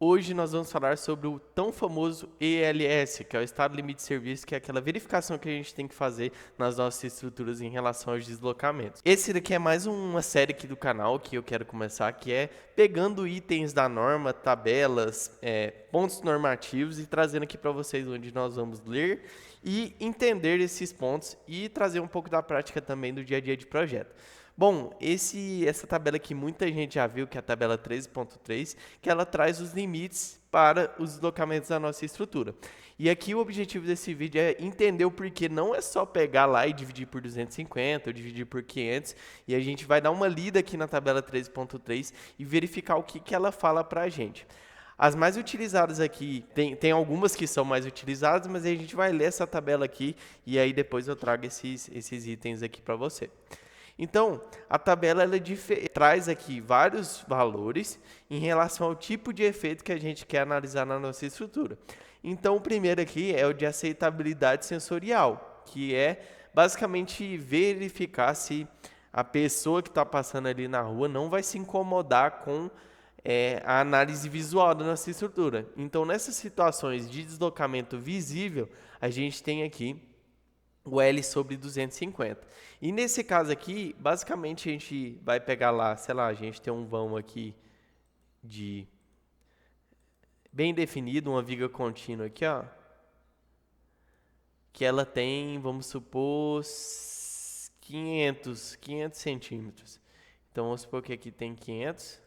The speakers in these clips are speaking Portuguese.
Hoje nós vamos falar sobre o tão famoso ELS, que é o Estado Limite de Serviço, que é aquela verificação que a gente tem que fazer nas nossas estruturas em relação aos deslocamentos. Esse daqui é mais uma série aqui do canal que eu quero começar, que é pegando itens da norma, tabelas, pontos normativos e trazendo aqui para vocês onde nós vamos ler e entender esses pontos e trazer um pouco da prática também do dia a dia de projeto. Bom, essa tabela aqui muita gente já viu, que é a tabela 13.3, que ela traz os limites para os deslocamentos da nossa estrutura. E aqui o objetivo desse vídeo é entender o porquê não é só pegar lá e dividir por 250 ou dividir por 500, e a gente vai dar uma lida aqui na tabela 13.3 e verificar o que ela fala para a gente. As mais utilizadas aqui, tem algumas que são mais utilizadas, mas a gente vai ler essa tabela aqui e aí depois eu trago esses itens aqui para você. Então, a tabela ela traz aqui vários valores em relação ao tipo de efeito que a gente quer analisar na nossa estrutura. Então, o primeiro aqui é o de aceitabilidade sensorial, que é basicamente verificar se a pessoa que está passando ali na rua não vai se incomodar com a análise visual da nossa estrutura. Então, nessas situações de deslocamento visível, a gente tem aqui o L sobre 250. E nesse caso aqui, basicamente a gente vai pegar lá, sei lá, a gente tem um vão aqui de bem definido, uma viga contínua aqui, ó, que ela tem, vamos supor, 500 centímetros. Então vamos supor que aqui tem 500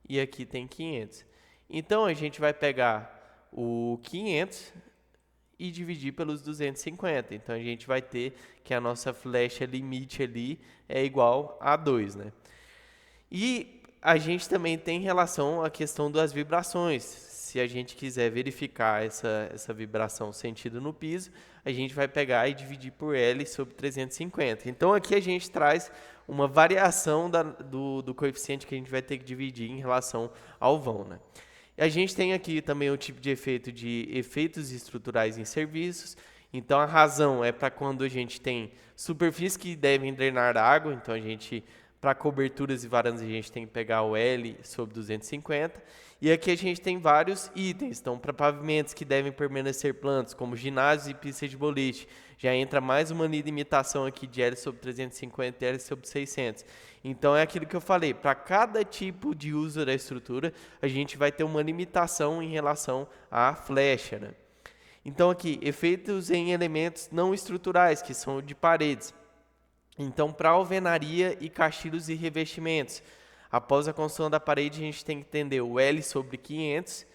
e aqui tem 500. Então a gente vai pegar o 500 e dividir pelos 250. Então, a gente vai ter que a nossa flecha limite ali é igual a 2, né? E a gente também tem relação à questão das vibrações. Se a gente quiser verificar essa vibração sentida no piso, a gente vai pegar e dividir por L sobre 350. Então, aqui a gente traz uma variação do coeficiente que a gente vai ter que dividir em relação ao vão, né? A gente tem aqui também o tipo de efeito de efeitos estruturais em serviços. Então, a razão é para quando a gente tem superfícies que devem drenar água. Então, para coberturas e varandas, a gente tem que pegar o L sobre 250. E aqui a gente tem vários itens. Então, para pavimentos que devem permanecer planos, como ginásios e pistas de boliche, já entra mais uma limitação aqui de L sobre 350 e L sobre 600. Então, é aquilo que eu falei. Para cada tipo de uso da estrutura, a gente vai ter uma limitação em relação à flecha, né? Então, aqui, efeitos em elementos não estruturais, que são de paredes. Então, para alvenaria e caixilhos e revestimentos, após a construção da parede, a gente tem que entender o L sobre 500,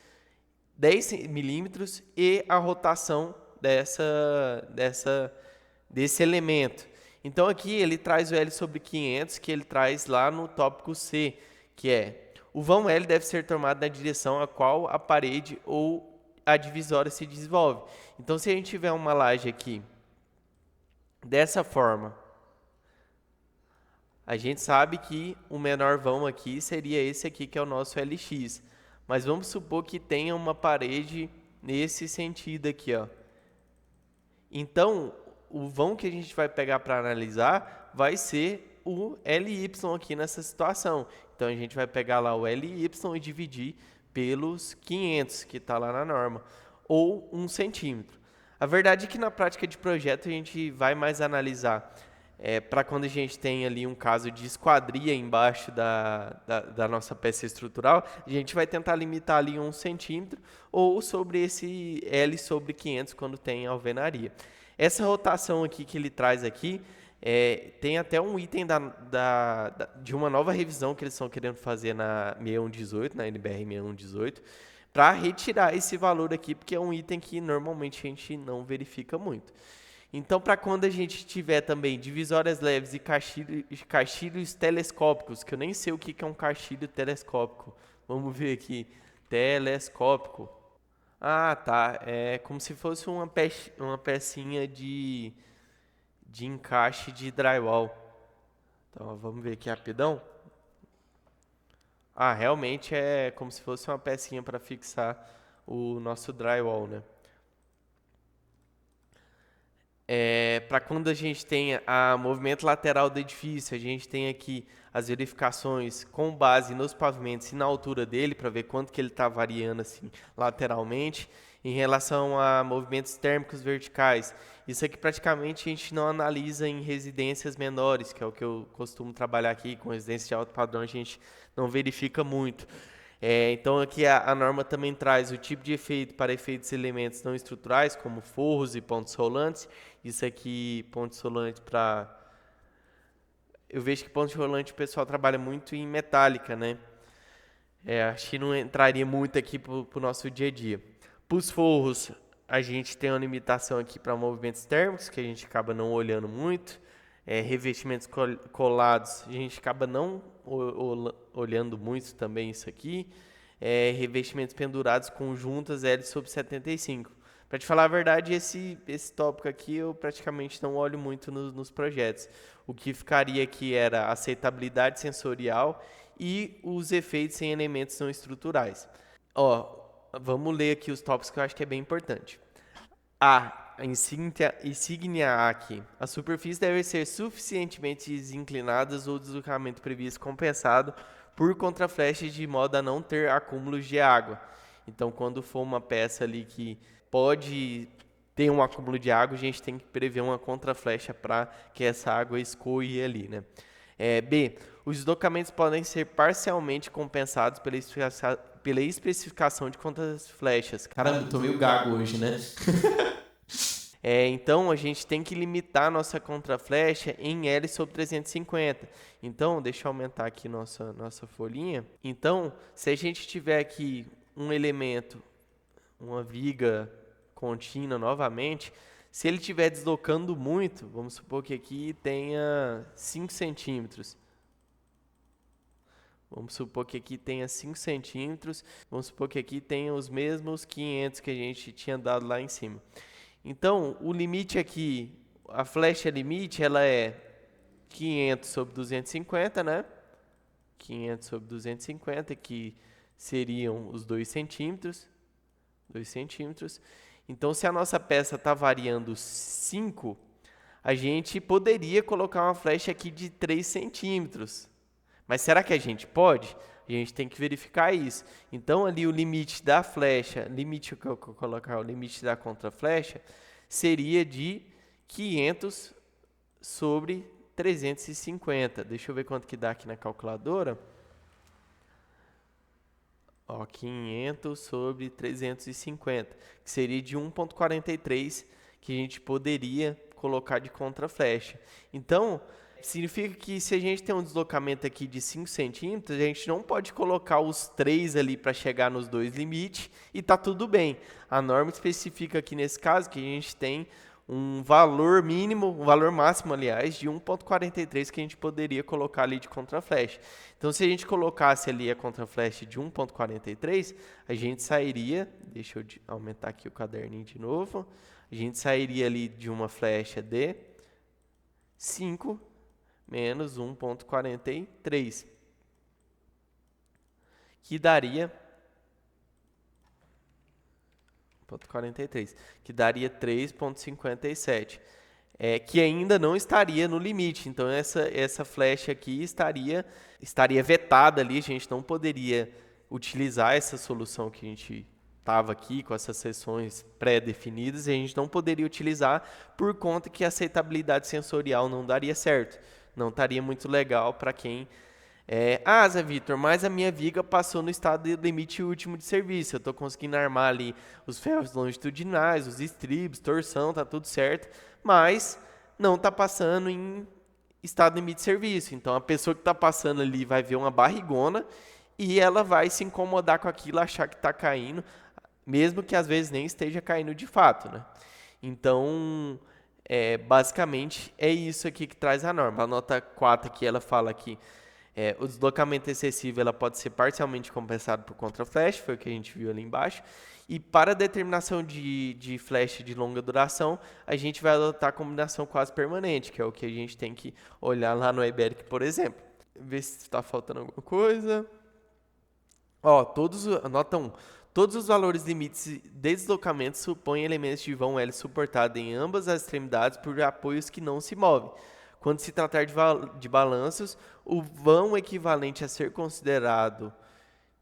10 milímetros e a rotação desse elemento. Então, aqui ele traz o L sobre 500, que ele traz lá no tópico C, que é: o vão L deve ser tomado na direção a qual a parede ou a divisória se desenvolve. Então, se a gente tiver uma laje aqui dessa forma, a gente sabe que o menor vão aqui seria esse aqui, que é o nosso LX. Mas vamos supor que tenha uma parede nesse sentido aqui, ó. Então, o vão que a gente vai pegar para analisar vai ser o LY aqui nessa situação. Então, a gente vai pegar lá o LY e dividir pelos 500, que está lá na norma, ou 1 centímetro. A verdade é que na prática de projeto a gente vai mais analisar para quando a gente tem ali um caso de esquadria embaixo da nossa peça estrutural, a gente vai tentar limitar ali 1 centímetro ou sobre esse L sobre 500 quando tem alvenaria. Essa rotação aqui que ele traz aqui, tem até um item de uma nova revisão que eles estão querendo fazer na 6118, na NBR 6118, para retirar esse valor aqui, porque é um item que normalmente a gente não verifica muito. Então, para quando a gente tiver também divisórias leves e caixilhos telescópicos, que eu nem sei o que é um caixilho telescópico. Vamos ver aqui. Telescópico. Ah, tá. É como se fosse uma pecinha de encaixe de drywall. Então, vamos ver aqui rapidão. Ah, realmente é como se fosse uma pecinha para fixar o nosso drywall, né? Para quando a gente tem a movimento lateral do edifício, a gente tem aqui as verificações com base nos pavimentos e na altura dele, para ver quanto que ele está variando assim lateralmente. Em relação a movimentos térmicos verticais, isso aqui praticamente a gente não analisa em residências menores, que é o que eu costumo trabalhar aqui, com residência de alto padrão a gente não verifica muito. Então aqui a norma também traz o tipo de efeito para efeitos e elementos não estruturais, como forros e pontos rolantes. Isso aqui, pontos rolantes para... Eu vejo que pontos rolantes o pessoal trabalha muito em metálica, né? Acho que não entraria muito aqui para o nosso dia a dia. Para os forros, a gente tem uma limitação aqui para movimentos térmicos, que a gente acaba não olhando muito. Revestimentos colados, a gente acaba não olhando muito também isso aqui. Revestimentos pendurados com juntas L sobre 75. Para te falar a verdade, esse tópico aqui eu praticamente não olho muito nos projetos. O que ficaria aqui era a aceitabilidade sensorial e os efeitos em elementos não estruturais. Vamos ler aqui os tópicos que eu acho que é bem importante. A insígnia A aqui. A superfície deve ser suficientemente desinclinadas ou deslocamento previsto compensado por contraflechas de modo a não ter acúmulos de água. Então, quando for uma peça ali que pode ter um acúmulo de água, a gente tem que prever uma contraflecha para que essa água escoe ali, né? B. Os deslocamentos podem ser parcialmente compensados pela especificação de contraflechas. Caramba, eu tô meio gago hoje, né? Então, a gente tem que limitar a nossa contraflecha em L sobre 350. Então, deixa eu aumentar aqui nossa folhinha. Então, se a gente tiver aqui um elemento, uma viga contínua novamente, se ele estiver deslocando muito, vamos supor que aqui tenha 5 centímetros. Vamos supor que aqui tenha 5 centímetros. Vamos supor que aqui tenha os mesmos 500 que a gente tinha dado lá em cima. Então, o limite aqui, a flecha limite, ela é 500 sobre 250, né? 500 sobre 250, que seriam os 2 centímetros. 2 centímetros. Então, se a nossa peça está variando 5, a gente poderia colocar uma flecha aqui de 3 centímetros. Mas será que a gente pode? A gente tem que verificar isso. Então, ali o limite da flecha, limite que eu colocar, o limite da contraflecha, seria de 500 sobre 350. Deixa eu ver quanto que dá aqui na calculadora. 500 sobre 350, que seria de 1,43 que a gente poderia colocar de contraflecha. Então, significa que se a gente tem um deslocamento aqui de 5 centímetros, a gente não pode colocar os 3 ali para chegar nos 2 limites e tá tudo bem. A norma especifica aqui nesse caso que a gente tem um valor mínimo, um valor máximo, aliás, de 1,43 que a gente poderia colocar ali de contraflecha. Então, se a gente colocasse ali a contraflecha de 1,43, a gente sairia, deixa eu aumentar aqui o caderninho de novo, a gente sairia ali de uma flecha de 5 menos 1,43, que daria 3,57, que ainda não estaria no limite. Então, essa flecha aqui estaria vetada ali, a gente não poderia utilizar essa solução que a gente estava aqui, com essas seções pré-definidas, e a gente não poderia utilizar por conta que a aceitabilidade sensorial não daria certo. Não estaria muito legal para quem... Zé Vitor, mas a minha viga passou no estado de limite último de serviço. Eu estou conseguindo armar ali os ferros longitudinais, os estribos, torção, tá tudo certo, mas não está passando em estado de limite de serviço. Então, a pessoa que está passando ali vai ver uma barrigona e ela vai se incomodar com aquilo, achar que está caindo, mesmo que às vezes nem esteja caindo de fato, né? Então... basicamente é isso aqui que traz a norma. A nota 4 aqui, ela fala que o deslocamento excessivo ela pode ser parcialmente compensado por contraflecha, foi o que a gente viu ali embaixo. E para a determinação de flecha de longa duração, a gente vai adotar a combinação quase permanente, que é o que a gente tem que olhar lá no Iberic, por exemplo. Ver se está faltando alguma coisa. Nota 1. Todos os valores limites de deslocamento supõem elementos de vão L suportado em ambas as extremidades por apoios que não se movem. Quando se tratar de balanços, o vão equivalente a ser considerado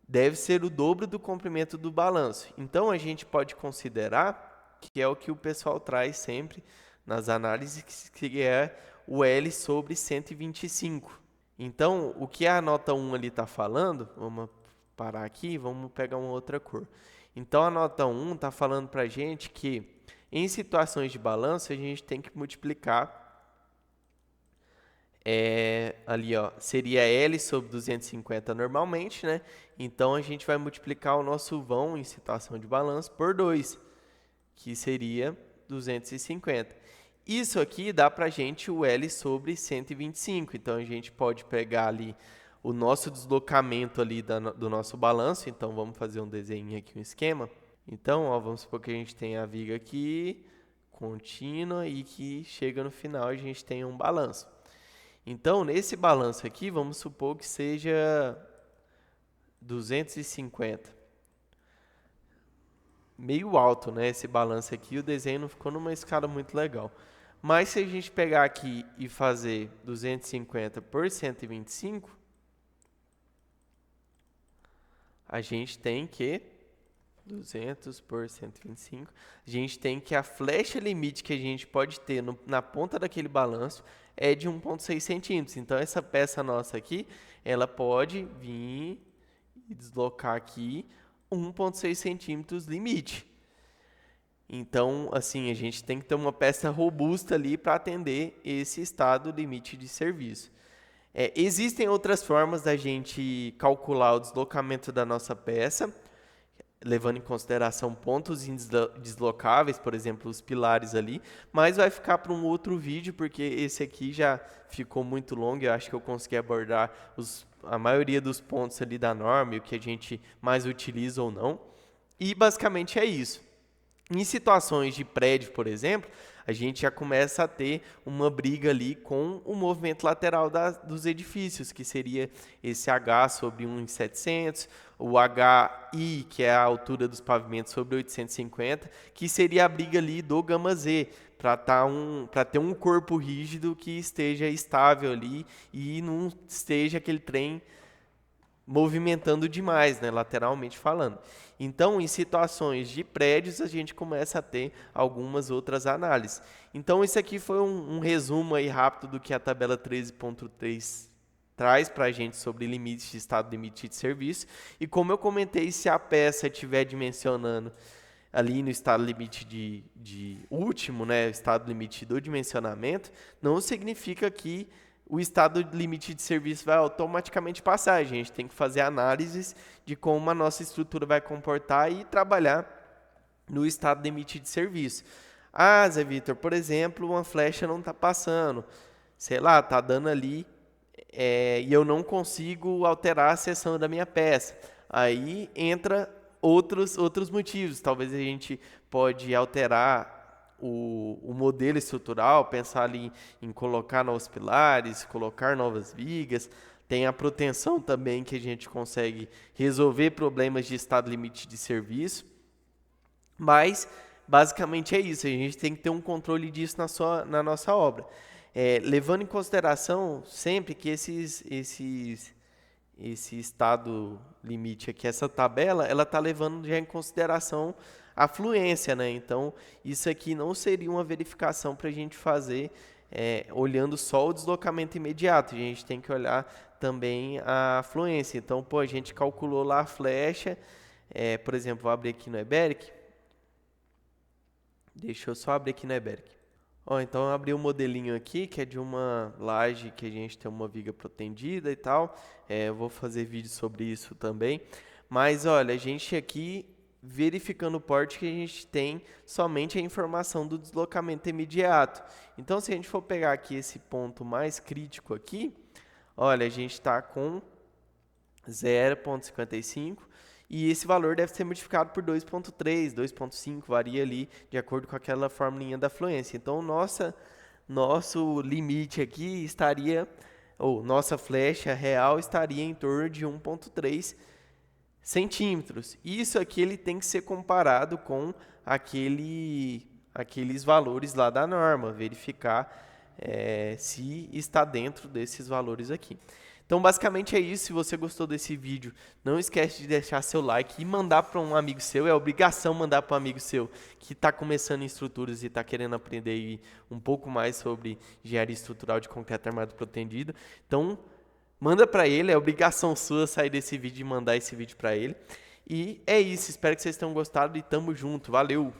deve ser o dobro do comprimento do balanço. Então, a gente pode considerar que é o que o pessoal traz sempre nas análises, que é o L sobre 125. Então, o que a nota 1 ali está falando, vamos parar aqui, vamos pegar uma outra cor. Então, a nota 1 está falando para a gente que, em situações de balanço, a gente tem que multiplicar ali, ó, seria L sobre 250 normalmente, né? Então, a gente vai multiplicar o nosso vão em situação de balanço por 2, que seria 250. Isso aqui dá para a gente o L sobre 125. Então, a gente pode pegar ali o nosso deslocamento ali do nosso balanço. Então, vamos fazer um desenho aqui, um esquema. Então, ó, vamos supor que a gente tem a viga aqui, contínua, e que chega no final a gente tem um balanço. Então, nesse balanço aqui, vamos supor que seja 250. Meio alto, né, esse balanço aqui, o desenho não ficou numa escala muito legal. Mas se a gente pegar aqui e fazer 250 por 125, a gente tem que 200 por 125, a gente tem que a flecha limite que a gente pode ter na ponta daquele balanço é de 1,6 centímetros. Então, essa peça nossa aqui, ela pode vir e deslocar aqui 1,6 centímetros limite. Então, assim, a gente tem que ter uma peça robusta ali para atender esse estado limite de serviço. Existem outras formas da gente calcular o deslocamento da nossa peça, levando em consideração pontos deslocáveis, por exemplo, os pilares ali, mas vai ficar para um outro vídeo, porque esse aqui já ficou muito longo, eu acho que eu consegui abordar a maioria dos pontos ali da norma e o que a gente mais utiliza ou não. E basicamente é isso. Em situações de prédio, por exemplo, a gente já começa a ter uma briga ali com o movimento lateral dos edifícios, que seria esse H sobre 1,700, o HI, que é a altura dos pavimentos, sobre 850, que seria a briga ali do gama Z, para ter um corpo rígido que esteja estável ali e não esteja aquele trem movimentando demais, né, lateralmente falando. Então, em situações de prédios, a gente começa a ter algumas outras análises. Então, isso aqui foi um resumo aí rápido do que a tabela 13.3 traz para a gente sobre limites de estado limite de serviço. E como eu comentei, se a peça estiver dimensionando ali no estado limite de último, né, estado limite do dimensionamento, não significa que o estado limite de serviço vai automaticamente passar. A gente tem que fazer análises de como a nossa estrutura vai comportar e trabalhar no estado limite de serviço. Ah, Zé Vitor, por exemplo, uma flecha não está passando. Sei lá, está dando ali e eu não consigo alterar a seção da minha peça. Aí entra outros motivos. Talvez a gente pode alterar o modelo estrutural, pensar ali em colocar novos pilares, colocar novas vigas. Tem a proteção também, que a gente consegue resolver problemas de estado limite de serviço. Mas, basicamente, é isso. A gente tem que ter um controle disso na nossa obra. Levando em consideração sempre que esse estado limite aqui, essa tabela, ela está levando já em consideração a fluência, né? Então, isso aqui não seria uma verificação para a gente fazer olhando só o deslocamento imediato. A gente tem que olhar também a fluência. Então, a gente calculou lá a flecha. Por exemplo, vou abrir aqui no Eberic. Deixa eu só abrir aqui no Eberic. Então, eu abri um modelinho aqui, que é de uma laje que a gente tem uma viga protendida e tal. Eu vou fazer vídeo sobre isso também. Mas, olha, a gente aqui, verificando o porte, que a gente tem somente a informação do deslocamento imediato. Então, se a gente for pegar aqui esse ponto mais crítico aqui, olha, a gente está com 0,55 e esse valor deve ser multiplicado por 2,3, 2,5, varia ali de acordo com aquela formulinha da fluência. Então, nosso limite aqui estaria, ou nossa flecha real estaria em torno de 1,3 centímetros. Isso aqui ele tem que ser comparado com aqueles valores lá da norma, verificar se está dentro desses valores aqui. Então, basicamente é isso. Se você gostou desse vídeo, não esquece de deixar seu like e mandar para um amigo seu. É obrigação mandar para um amigo seu que está começando em estruturas e está querendo aprender aí um pouco mais sobre engenharia estrutural de concreto armado protendido. Então, manda para ele. É obrigação sua sair desse vídeo e mandar esse vídeo para ele. E é isso. Espero que vocês tenham gostado e tamo junto. Valeu!